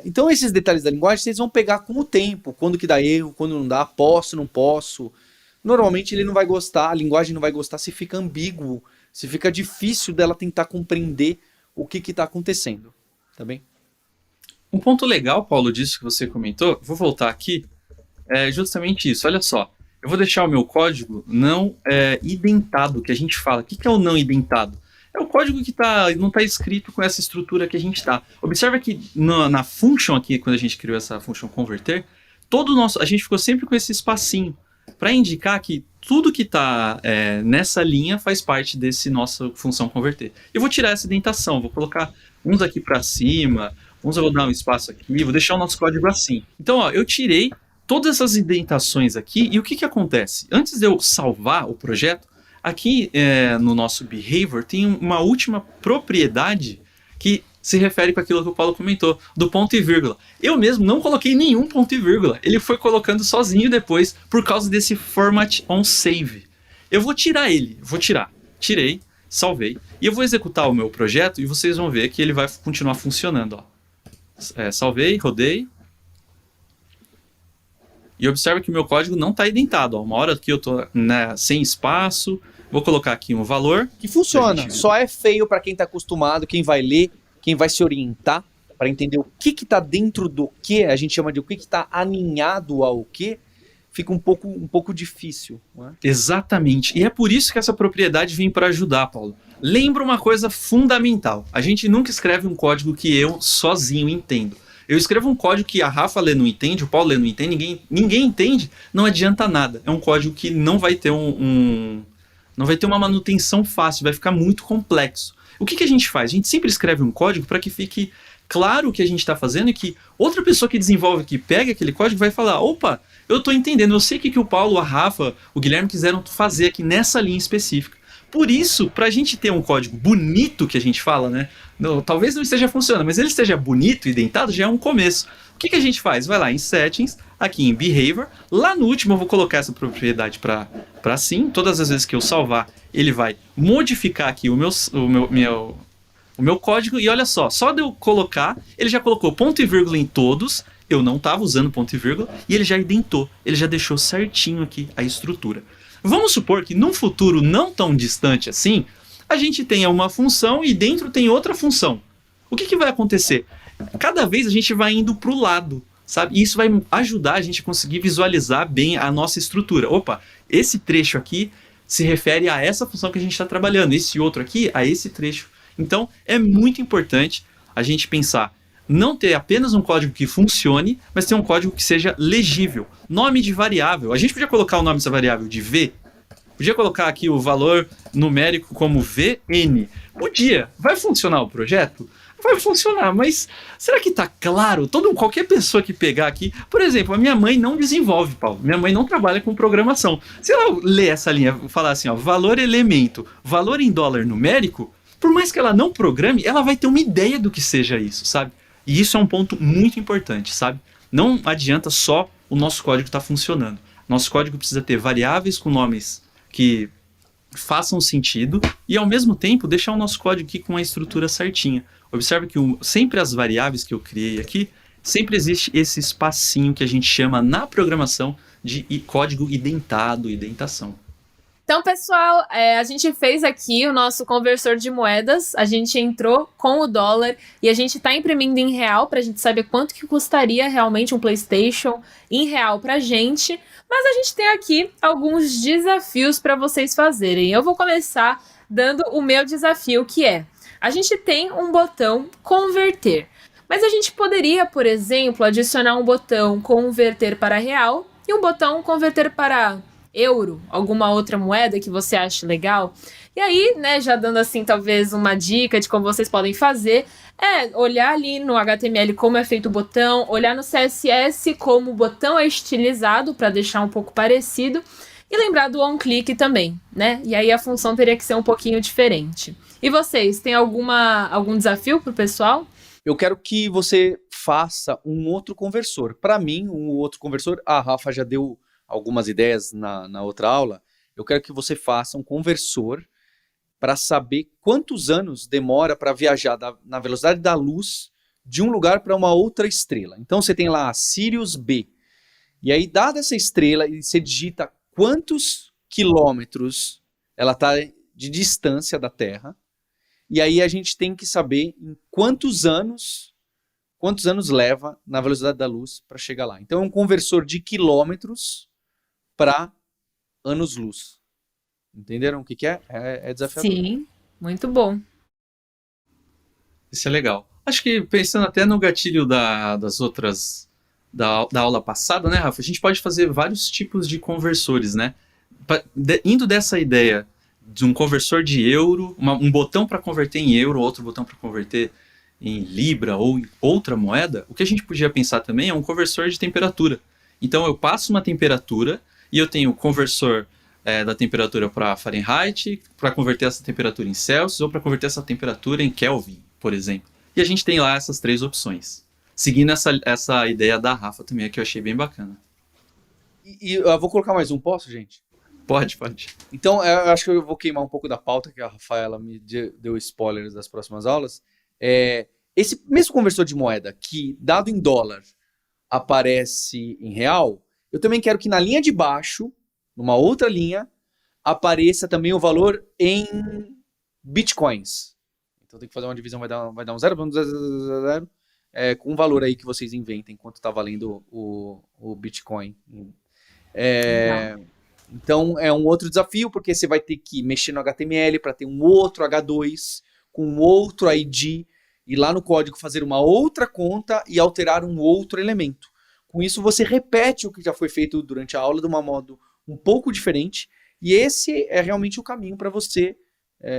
Então esses detalhes da linguagem vocês vão pegar com o tempo, quando que dá erro, quando não dá, posso, não posso. Normalmente ele não vai gostar, a linguagem não vai gostar se fica ambíguo, se fica difícil dela tentar compreender o que está acontecendo, tá bem? Um ponto legal, Paulo, disso que você comentou, vou voltar aqui, é justamente isso, olha só. Eu vou deixar o meu código não identado, que a gente fala. O que é o não identado? É o código que não está escrito com essa estrutura que a gente está. Observa que na function aqui, quando a gente criou essa function converter, a gente ficou sempre com esse espacinho, para indicar que tudo que está nessa linha faz parte desse nossa função converter. Eu vou tirar essa indentação, vou colocar uns aqui para cima, uns eu vou dar um espaço aqui, vou deixar o nosso código assim. Então, ó, eu tirei todas essas indentações aqui, e o que acontece? Antes de eu salvar o projeto, aqui no nosso behavior tem uma última propriedade que se refere com aquilo que o Paulo comentou, do ponto e vírgula. Eu mesmo não coloquei nenhum ponto e vírgula, ele foi colocando sozinho depois, por causa desse format on save. Eu vou tirar ele, tirei, salvei, e eu vou executar o meu projeto, e vocês vão ver que ele vai continuar funcionando, ó. Salvei, rodei. E observa que o meu código não está identado. Ó. Uma hora que eu estou sem espaço, vou colocar aqui um valor. Que funciona, só é feio para quem está acostumado, quem vai ler, quem vai se orientar, para entender o que está dentro do que, a gente chama de o que está aninhado ao que, fica um pouco difícil. Não é? Exatamente. E é por isso que essa propriedade vem para ajudar, Paulo. Lembra uma coisa fundamental. A gente nunca escreve um código que eu sozinho entendo. Eu escrevo um código que a Rafa lê não entende, o Paulo lê não entende, ninguém entende, não adianta nada. É um código que não vai ter não vai ter uma manutenção fácil, vai ficar muito complexo. O que a gente faz? A gente sempre escreve um código para que fique claro o que a gente está fazendo e que outra pessoa que desenvolve, que pega aquele código, vai falar, opa, eu estou entendendo, eu sei o que o Paulo, a Rafa, o Guilherme quiseram fazer aqui nessa linha específica. Por isso, para a gente ter um código bonito, que a gente fala, né? Talvez não esteja funcionando, mas ele esteja bonito e dentado, já é um começo. O que a gente faz? Vai lá em Settings, aqui em Behavior. Lá no último eu vou colocar essa propriedade para sim. Todas as vezes que eu salvar, ele vai modificar aqui o meu código. E olha só de eu colocar, ele já colocou ponto e vírgula em todos. Eu não estava usando ponto e vírgula. E ele já identou, ele já deixou certinho aqui a estrutura. Vamos supor que num futuro não tão distante assim, a gente tenha uma função e dentro tem outra função. O que vai acontecer? Cada vez a gente vai indo para o lado, sabe? E isso vai ajudar a gente a conseguir visualizar bem a nossa estrutura. Opa, esse trecho aqui se refere a essa função que a gente está trabalhando, esse outro aqui a esse trecho. Então, é muito importante a gente pensar, não ter apenas um código que funcione, mas ter um código que seja legível. Nome de variável. A gente podia colocar o nome dessa variável de V? Podia colocar aqui o valor numérico como VN? Podia. Vai funcionar o projeto? Vai funcionar, mas será que está claro? Qualquer pessoa que pegar aqui... Por exemplo, a minha mãe não desenvolve, Paulo. Minha mãe não trabalha com programação. Se ela ler essa linha, falar assim, ó, valor elemento, valor em dólar numérico, por mais que ela não programe, ela vai ter uma ideia do que seja isso, sabe? E isso é um ponto muito importante, sabe? Não adianta só o nosso código estar funcionando. Nosso código precisa ter variáveis com nomes que façam sentido e, ao mesmo tempo, deixar o nosso código aqui com a estrutura certinha. Observe que sempre as variáveis que eu criei aqui, sempre existe esse espacinho que a gente chama na programação de código identado, identação. Então, pessoal, a gente fez aqui o nosso conversor de moedas, a gente entrou com o dólar e a gente está imprimindo em real para a gente saber quanto que custaria realmente um PlayStation em real para a gente, mas a gente tem aqui alguns desafios para vocês fazerem. Eu vou começar dando o meu desafio, que é, a gente tem um botão converter, mas a gente poderia, por exemplo, adicionar um botão converter para real e um botão converter para euro, alguma outra moeda que você ache legal. E aí, né, já dando assim talvez uma dica de como vocês podem fazer, olhar ali no HTML como é feito o botão, olhar no CSS como o botão é estilizado para deixar um pouco parecido e lembrar do on-click também, né? E aí a função teria que ser um pouquinho diferente. E vocês, tem algum desafio pro pessoal? Eu quero que você faça um outro conversor. Para mim, um outro conversor, a Rafa já deu algumas ideias na outra aula, eu quero que você faça um conversor para saber quantos anos demora para viajar na velocidade da luz de um lugar para uma outra estrela. Então você tem lá a Sirius B. E aí, dada essa estrela, você digita quantos quilômetros ela está de distância da Terra. E aí a gente tem que saber em quantos anos leva na velocidade da luz para chegar lá. Então é um conversor de quilômetros para anos-luz. Entenderam o que é? É desafiador. Sim, muito bom. Isso é legal. Acho que pensando até no gatilho das outras, da aula passada, né, Rafa? A gente pode fazer vários tipos de conversores, né? Indo dessa ideia de um conversor de euro, um botão para converter em euro, outro botão para converter em libra ou em outra moeda, o que a gente podia pensar também é um conversor de temperatura. Então eu passo uma temperatura e eu tenho o conversor da temperatura para Fahrenheit, para converter essa temperatura em Celsius ou para converter essa temperatura em Kelvin, por exemplo. E a gente tem lá essas três opções. Seguindo essa ideia da Rafa também, que eu achei bem bacana. E eu vou colocar mais um, posso, gente? Pode. Então, eu acho que eu vou queimar um pouco da pauta, que a Rafaela me deu spoilers das próximas aulas. Esse mesmo conversor de moeda que, dado em dólar, aparece em real, eu também quero que na linha de baixo, numa outra linha, apareça também o valor em bitcoins. Então tem que fazer uma divisão, vai dar um 0, vamos 0, com um valor aí que vocês inventem, quanto está valendo o bitcoin. Então é um outro desafio, porque você vai ter que mexer no HTML para ter um outro H2 com um outro ID, e lá no código fazer uma outra conta e alterar um outro elemento. Com isso você repete o que já foi feito durante a aula de um modo um pouco diferente, e esse é realmente o caminho para você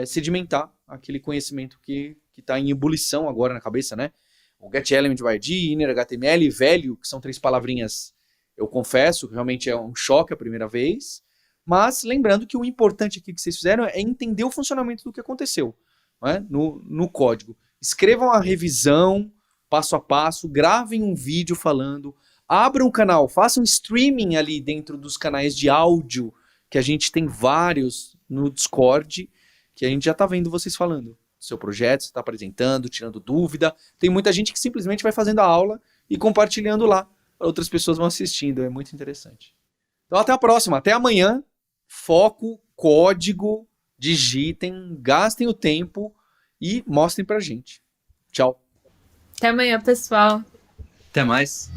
sedimentar aquele conhecimento que está em ebulição agora na cabeça, né? O getElementById, innerHTML e velho, que são 3 palavrinhas, eu confesso, realmente é um choque a primeira vez, mas lembrando que o importante aqui que vocês fizeram é entender o funcionamento do que aconteceu, né? no código. Escrevam a revisão, passo a passo, gravem um vídeo falando, abram um canal, façam streaming ali dentro dos canais de áudio, que a gente tem vários no Discord, que a gente já está vendo vocês falando. Seu projeto, você está apresentando, tirando dúvida. Tem muita gente que simplesmente vai fazendo a aula e compartilhando lá. Outras pessoas vão assistindo, é muito interessante. Então até a próxima, até amanhã. Foco, código, digitem, gastem o tempo e mostrem pra gente. Tchau. Até amanhã, pessoal. Até mais.